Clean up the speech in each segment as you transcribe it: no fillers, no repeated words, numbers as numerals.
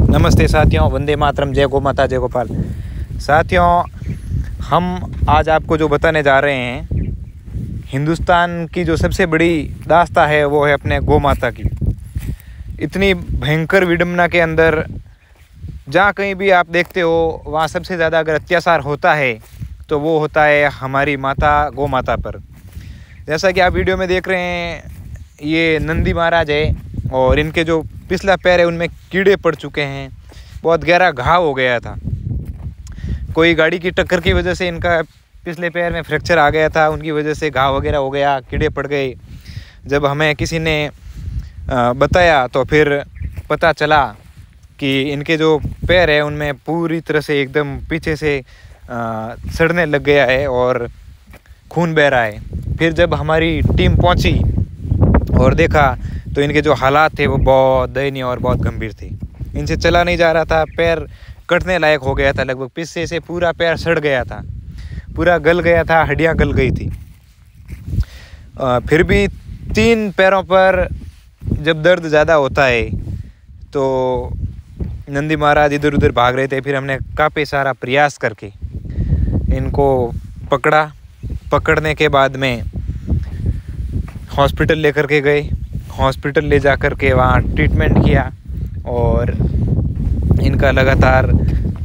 नमस्ते साथियों, वंदे मातरम, जय गौ माता, जय गोपाल। साथियों, हम आज आपको जो बताने जा रहे हैं, हिंदुस्तान की जो सबसे बड़ी दास्ता है वो है अपने गौ माता की। इतनी भयंकर विडंबना के अंदर जहाँ कहीं भी आप देखते हो वहाँ सबसे ज़्यादा अगर अत्याचार होता है तो वो होता है हमारी माता गौ माता पर। जैसा कि आप वीडियो में देख रहे हैं, ये नंदी महाराज है और इनके जो पिछला पैर है उनमें कीड़े पड़ चुके हैं, बहुत गहरा घाव हो गया था। कोई गाड़ी की टक्कर की वजह से इनका पिछले पैर में फ्रैक्चर आ गया था, उनकी वजह से घाव वगैरह हो गया, कीड़े पड़ गए। जब हमें किसी ने बताया तो फिर पता चला कि इनके जो पैर है उनमें पूरी तरह से एकदम पीछे से सड़ने लग गया है और खून बह रहा है। फिर जब हमारी टीम पहुंची और देखा तो इनके जो हालात थे वो बहुत दयनीय और बहुत गंभीर थे। इनसे चला नहीं जा रहा था, पैर कटने लायक हो गया था, लगभग पीछे से पूरा पैर सड़ गया था, पूरा गल गया था, हड्डियां गल गई थी। फिर भी 3 पैरों पर जब दर्द ज़्यादा होता है तो नंदी महाराज इधर उधर भाग रहे थे। फिर हमने काफ़ी सारा प्रयास करके इनको पकड़ा। पकड़ने के बाद में हॉस्पिटल लेकर के गए। हॉस्पिटल ले जा कर के वहाँ ट्रीटमेंट किया और इनका लगातार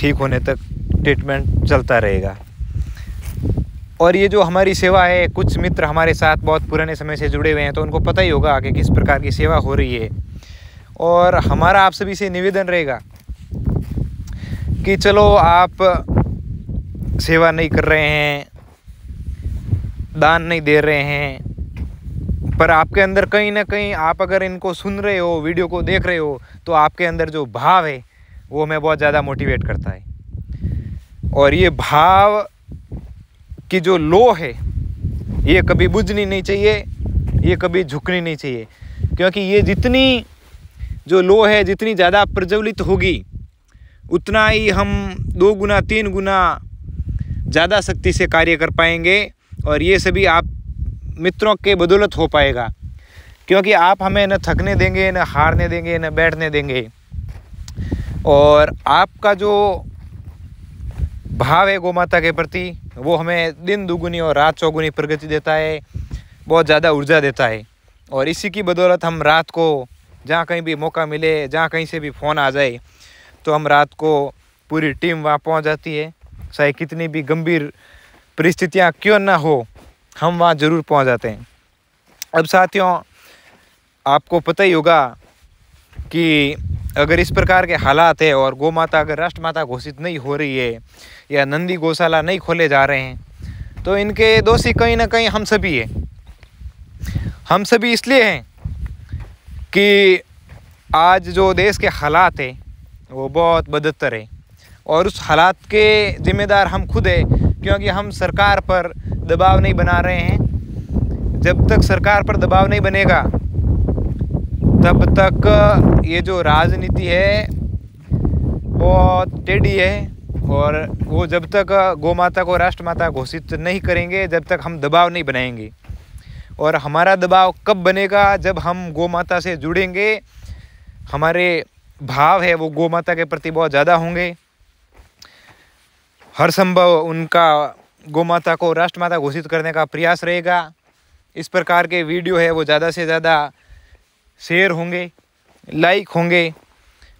ठीक होने तक ट्रीटमेंट चलता रहेगा। और ये जो हमारी सेवा है, कुछ मित्र हमारे साथ बहुत पुराने समय से जुड़े हुए हैं तो उनको पता ही होगा कि किस प्रकार की सेवा हो रही है। और हमारा आप सभी से निवेदन रहेगा कि चलो, आप सेवा नहीं कर रहे हैं, दान नहीं दे रहे हैं, पर आपके अंदर कहीं ना कहीं आप अगर इनको सुन रहे हो, वीडियो को देख रहे हो, तो आपके अंदर जो भाव है वो हमें बहुत ज़्यादा मोटिवेट करता है। और ये भाव की जो लो है ये कभी बुझनी नहीं चाहिए, ये कभी झुकनी नहीं चाहिए, क्योंकि ये जितनी जो लो है जितनी ज़्यादा प्रज्वलित होगी उतना ही हम 2 गुना 3 गुना ज़्यादा शक्ति से कार्य कर पाएंगे। और ये सभी आप मित्रों के बदौलत हो पाएगा, क्योंकि आप हमें न थकने देंगे, न हारने देंगे, न बैठने देंगे। और आपका जो भाव है गौ माता के प्रति वो हमें दिन दुगुनी और रात चौगुनी प्रगति देता है, बहुत ज़्यादा ऊर्जा देता है। और इसी की बदौलत हम रात को जहाँ कहीं भी मौका मिले, जहाँ कहीं से भी फ़ोन आ जाए तो हम रात को पूरी टीम वहाँ पहुँच जाती है। चाहे कितनी भी गंभीर परिस्थितियाँ क्यों ना हो, हम वहाँ ज़रूर पहुँच जाते हैं। अब साथियों, आपको पता ही होगा कि अगर इस प्रकार के हालात है और गौ माता अगर राष्ट्रमाता घोषित नहीं हो रही है या नंदी गौशाला नहीं खोले जा रहे हैं तो इनके दोषी कहीं ना कहीं हम सभी हैं। हम सभी इसलिए हैं कि आज जो देश के हालात है वो बहुत बदतर है और उस हालात के जिम्मेदार हम खुद हैं, क्योंकि हम सरकार पर दबाव नहीं बना रहे हैं। जब तक सरकार पर दबाव नहीं बनेगा तब तक ये जो राजनीति है बहुत टेढ़ी है। और वो जब तक गौ माता को राष्ट्रमाता घोषित नहीं करेंगे, जब तक हम दबाव नहीं बनाएंगे। और हमारा दबाव कब बनेगा? जब हम गौ माता से जुड़ेंगे, हमारे भाव है वो गौ माता के प्रति बहुत ज़्यादा होंगे। हर संभव उनका गौ माता को राष्ट्रमाता घोषित करने का प्रयास रहेगा। इस प्रकार के वीडियो है वो ज़्यादा से ज़्यादा शेयर होंगे, लाइक होंगे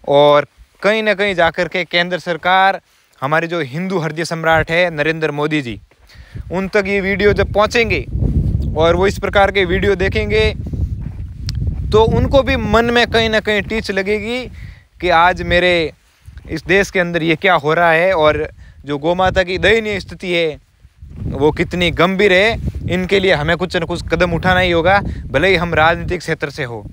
और कहीं ना कहीं जाकर के केंद्र सरकार, हमारे जो हिंदू हृदय सम्राट है नरेंद्र मोदी जी, उन तक ये वीडियो जब पहुंचेंगे और वो इस प्रकार के वीडियो देखेंगे तो उनको भी मन में कहीं ना कहीं टीच लगेगी कि आज मेरे इस देश के अंदर ये क्या हो रहा है और जो गौ माता की दयनीय स्थिति है वो कितनी गंभीर है। इनके लिए हमें कुछ न कुछ कदम उठाना ही होगा, भले ही हम राजनीतिक क्षेत्र से हो।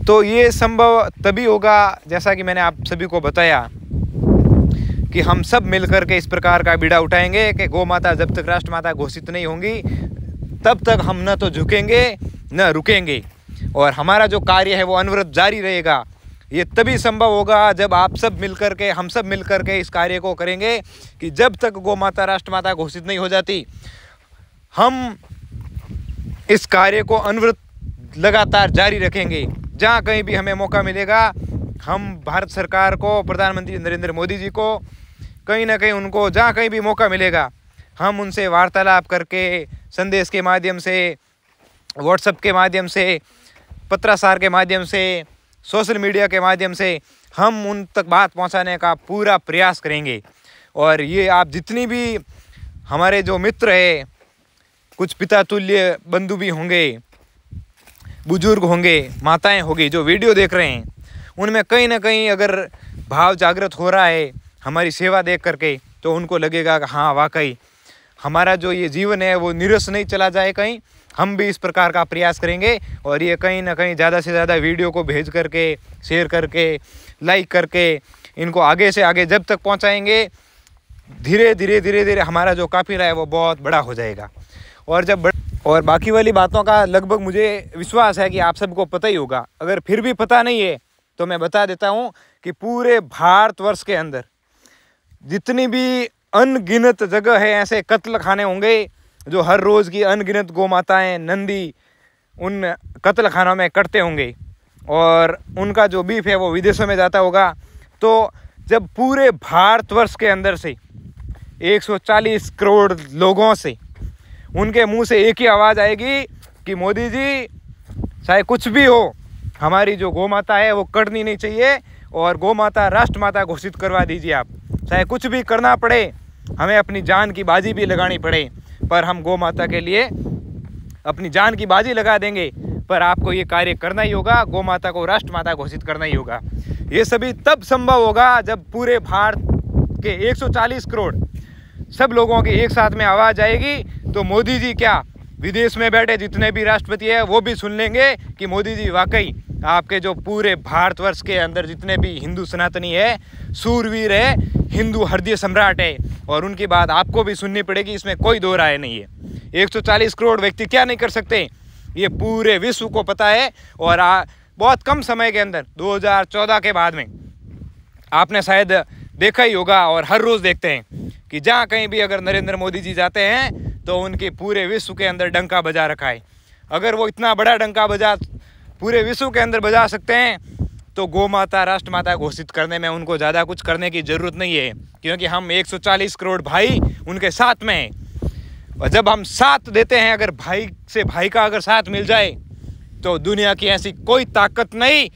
तो ये संभव तभी होगा, जैसा कि मैंने आप सभी को बताया, कि हम सब मिलकर के इस प्रकार का बीड़ा उठाएंगे कि गौ माता जब तक राष्ट्रमाता घोषित नहीं होंगी तब तक हम न तो झुकेंगे न रुकेंगे और हमारा जो कार्य है वो अनवरत जारी रहेगा। ये तभी संभव होगा जब आप सब मिलकर के, हम सब मिलकर के इस कार्य को करेंगे कि जब तक गौ माता राष्ट्रमाता घोषित नहीं हो जाती हम इस कार्य को अनवरत लगातार जारी रखेंगे। जहाँ कहीं भी हमें मौका मिलेगा हम भारत सरकार को, प्रधानमंत्री नरेंद्र मोदी जी को कहीं ना कहीं उनको जहाँ कहीं भी मौका मिलेगा हम उनसे वार्तालाप करके, संदेश के माध्यम से, व्हाट्सएप के माध्यम से, पत्राचार के माध्यम से, सोशल मीडिया के माध्यम से हम उन तक बात पहुंचाने का पूरा प्रयास करेंगे। और ये आप जितनी भी हमारे जो मित्र है, कुछ पिता तुल्य बंधु भी होंगे, बुजुर्ग होंगे, माताएं होंगी जो वीडियो देख रहे हैं, उनमें कहीं ना कहीं अगर भाव जागृत हो रहा है हमारी सेवा देख करके, तो उनको लगेगा कि हाँ वाकई हमारा जो ये जीवन है वो निरस नहीं चला जाए कहीं। हम भी इस प्रकार का प्रयास करेंगे और ये कहीं ना कहीं ज़्यादा से ज़्यादा वीडियो को भेज करके, शेयर करके, लाइक करके इनको आगे से आगे जब तक पहुंचाएंगे, धीरे धीरे हमारा जो काफिला है वो बहुत बड़ा हो जाएगा। और बाकी वाली बातों का लगभग मुझे विश्वास है कि आप सबको पता ही होगा। अगर फिर भी पता नहीं है तो मैं बता देता हूँ कि पूरे भारतवर्ष के अंदर जितनी भी अनगिनत जगह है, ऐसे कत्ल खाने होंगे जो हर रोज़ की अनगिनत गौ माताएँ, नंदी उन कत्ल खानों में कटते होंगे और उनका जो बीफ है वो विदेशों में जाता होगा। तो जब पूरे भारतवर्ष के अंदर से 140 करोड़ लोगों से उनके मुंह से एक ही आवाज़ आएगी कि मोदी जी चाहे कुछ भी हो, हमारी जो गौ माता है वो कटनी नहीं चाहिए और गौ माता राष्ट्र माता घोषित करवा दीजिए आप, चाहे कुछ भी करना पड़े, हमें अपनी जान की बाजी भी लगानी पड़े, पर हम गौ माता के लिए अपनी जान की बाजी लगा देंगे, पर आपको ये कार्य करना ही होगा, गौ माता को राष्ट्र माता घोषित करना ही होगा। ये सभी तब संभव होगा जब पूरे भारत के 140 करोड़ सब लोगों की एक साथ में आवाज़ आएगी। तो मोदी जी क्या, विदेश में बैठे जितने भी राष्ट्रपति है वो भी सुन लेंगे कि मोदी जी वाकई आपके जो पूरे भारतवर्ष के अंदर जितने भी हिंदू सनातनी है, सूरवीर है, हिंदू हृदय सम्राट है, और उनकी बात आपको भी सुननी पड़ेगी, इसमें कोई दो राय नहीं है। 140 करोड़ व्यक्ति क्या नहीं कर सकते, ये पूरे विश्व को पता है। और बहुत कम समय के अंदर 2014 के बाद में आपने शायद देखा ही होगा और हर रोज़ देखते हैं कि जहाँ कहीं भी अगर नरेंद्र मोदी जी जाते हैं तो उनके पूरे विश्व के अंदर डंका बजा रखा है। अगर वो इतना बड़ा डंका पूरे विश्व के अंदर बजा सकते हैं तो गौ माता राष्ट्र माता घोषित करने में उनको ज़्यादा कुछ करने की ज़रूरत नहीं है, क्योंकि हम 140 करोड़ भाई उनके साथ में हैं। और जब हम साथ देते हैं, अगर भाई से भाई का अगर साथ मिल जाए तो दुनिया की ऐसी कोई ताकत नहीं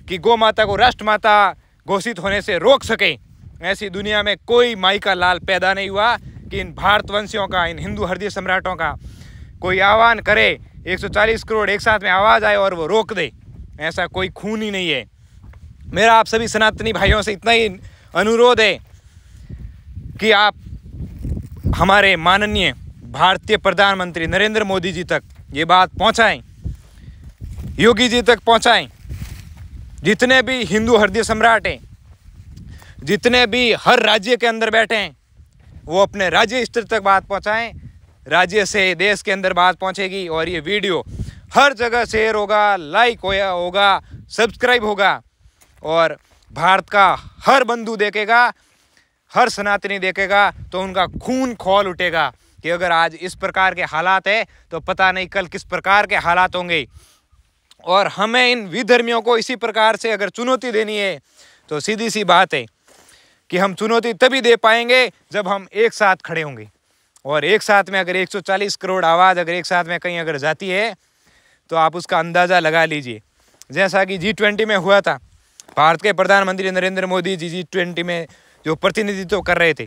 कि गौ माता को राष्ट्र माता घोषित होने से रोक सके। ऐसी दुनिया में कोई माई का लाल पैदा नहीं हुआ कि इन भारतवंशियों का, इन हिंदू हृदय सम्राटों का कोई आह्वान करे, 140 करोड़ एक साथ में आवाज़ आए और वो रोक दे। ऐसा कोई खून ही नहीं है। मेरा आप सभी सनातनी भाइयों से इतना ही अनुरोध है कि आप हमारे माननीय भारतीय प्रधानमंत्री नरेंद्र मोदी जी तक ये बात पहुंचाएं, योगी जी तक पहुंचाएं, जितने भी हिंदू हृदय सम्राट हैं, जितने भी हर राज्य के अंदर बैठे हैं, वो अपने राज्य स्तर तक बात पहुंचाएं। राज्य से देश के अंदर बात पहुंचेगी और ये वीडियो हर जगह शेयर होगा, लाइक होगा, सब्सक्राइब होगा और भारत का हर बंधु देखेगा, हर सनातनी देखेगा तो उनका खून खौल उठेगा कि अगर आज इस प्रकार के हालात है तो पता नहीं कल किस प्रकार के हालात होंगे। और हमें इन विधर्मियों को इसी प्रकार से अगर चुनौती देनी है तो सीधी सी बात है कि हम चुनौती तभी दे पाएंगे जब हम एक साथ खड़े होंगे। और एक साथ में अगर 140 करोड़ आवाज़ अगर एक साथ में कहीं अगर जाती है तो आप उसका अंदाज़ा लगा लीजिए। जैसा कि G20 में हुआ था, भारत के प्रधानमंत्री नरेंद्र मोदी जी G20 में जो प्रतिनिधित्व कर रहे थे,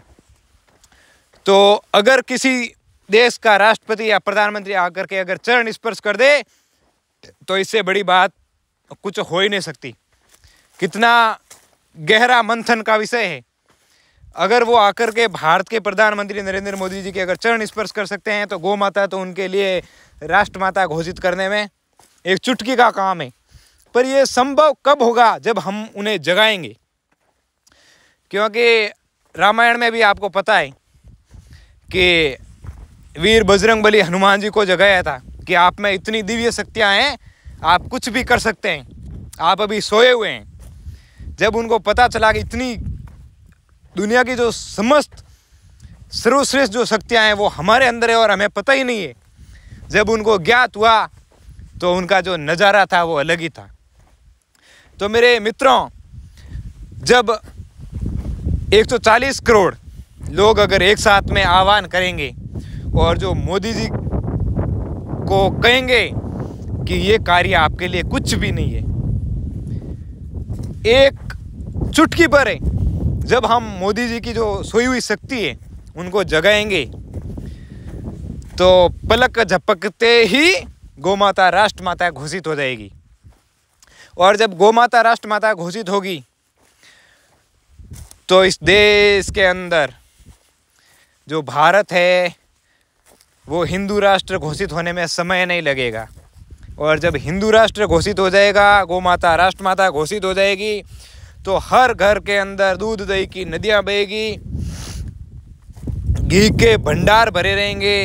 तो अगर किसी देश का राष्ट्रपति या प्रधानमंत्री आकर के अगर चरण स्पर्श कर दे तो इससे बड़ी बात कुछ हो ही नहीं सकती। कितना गहरा मंथन का विषय है। अगर वो आकर के भारत के प्रधानमंत्री नरेंद्र मोदी जी के अगर चरण स्पर्श कर सकते हैं तो गौ माता तो उनके लिए राष्ट्र माता घोषित करने में एक चुटकी का काम है। पर ये संभव कब होगा, जब हम उन्हें जगाएंगे। क्योंकि रामायण में भी आपको पता है कि वीर बजरंगबली हनुमान जी को जगाया था कि आप में इतनी दिव्य शक्तियाँ हैं, आप कुछ भी कर सकते हैं, आप अभी सोए हुए हैं। जब उनको पता चला कि इतनी दुनिया की जो समस्त सर्वश्रेष्ठ जो शक्तियाँ हैं वो हमारे अंदर है और हमें पता ही नहीं है, जब उनको ज्ञात हुआ तो उनका जो नज़ारा था वो अलग ही था। तो मेरे मित्रों, जब 140 करोड़ लोग अगर एक साथ में आह्वान करेंगे और जो मोदी जी को कहेंगे कि ये कार्य आपके लिए कुछ भी नहीं है, एक चुटकी पर है, जब हम मोदी जी की जो सोई हुई शक्ति है उनको जगाएंगे तो पलक झपकते ही गौमाता राष्ट्रमाता घोषित हो जाएगी। और जब गौमाता राष्ट्रमाता घोषित होगी तो इस देश के अंदर जो भारत है वो हिंदू राष्ट्र घोषित होने में समय नहीं लगेगा। और जब हिंदू राष्ट्र घोषित हो जाएगा, गौमाता राष्ट्रमाता घोषित हो जाएगी, तो हर घर के अंदर दूध दही की नदियाँ बहेगी, घी के भंडार भरे रहेंगे,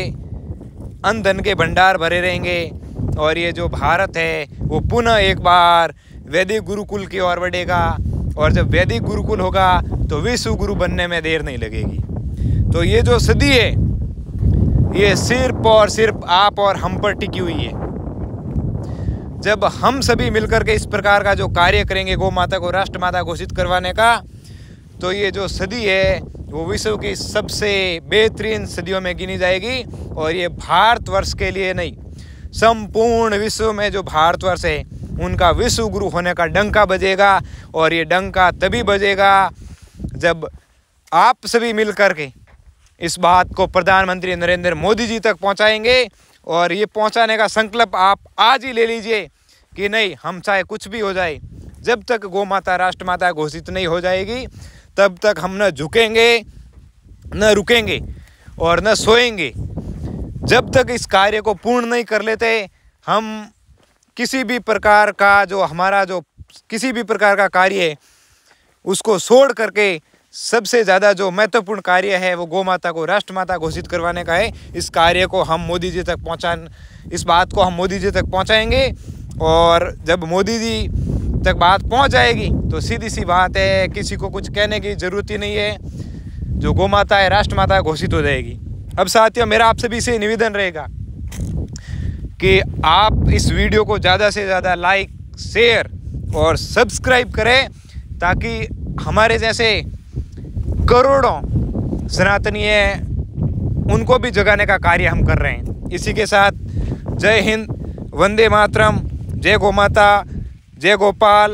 अन्न धन के भंडार भरे रहेंगे। और ये जो भारत है वो पुनः एक बार वैदिक गुरुकुल की ओर बढ़ेगा। और जब वैदिक गुरुकुल होगा तो विश्व गुरु बनने में देर नहीं लगेगी। तो ये जो सदी है ये सिर्फ और सिर्फ आप और हम पर टिकी हुई है। जब हम सभी मिलकर के इस प्रकार का जो कार्य करेंगे गौ माता को राष्ट्रमाता घोषित करवाने का, तो ये जो सदी है वो विश्व की सबसे बेहतरीन सदियों में गिनी जाएगी। और ये भारतवर्ष के लिए नहीं, संपूर्ण विश्व में जो भारतवर्ष है उनका विश्व गुरु होने का डंका बजेगा। और ये डंका तभी बजेगा जब आप सभी मिलकर के इस बात को प्रधानमंत्री नरेंद्र मोदी जी तक पहुंचाएंगे। और ये पहुंचाने का संकल्प आप आज ही ले लीजिए कि नहीं, हम चाहे कुछ भी हो जाए, जब तक गौ माता राष्ट्रमाता घोषित नहीं हो जाएगी तब तक हम न झुकेंगे, न रुकेंगे और न सोएंगे। जब तक इस कार्य को पूर्ण नहीं कर लेते, हम किसी भी प्रकार का जो हमारा जो किसी भी प्रकार का कार्य है उसको छोड़ करके सबसे ज़्यादा जो महत्वपूर्ण कार्य है वो गौ माता को राष्ट्रमाता घोषित करवाने का है। इस कार्य को हम मोदी जी तक इस बात को हम मोदी जी तक पहुंचाएंगे। और जब मोदी जी तक बात पहुंच जाएगी तो सीधी सी बात है, किसी को कुछ कहने की ज़रूरत ही नहीं है, जो गौ माता है राष्ट्रमाता घोषित हो जाएगी। अब साथियों, मेरा आप सभी से निवेदन रहेगा कि आप इस वीडियो को ज़्यादा से ज़्यादा लाइक, शेयर और सब्सक्राइब करें, ताकि हमारे जैसे करोड़ों सनातनी हैं उनको भी जगाने का कार्य हम कर रहे हैं। इसी के साथ जय हिंद, वंदे मातरम, जय गौ माता, जय गोपाल,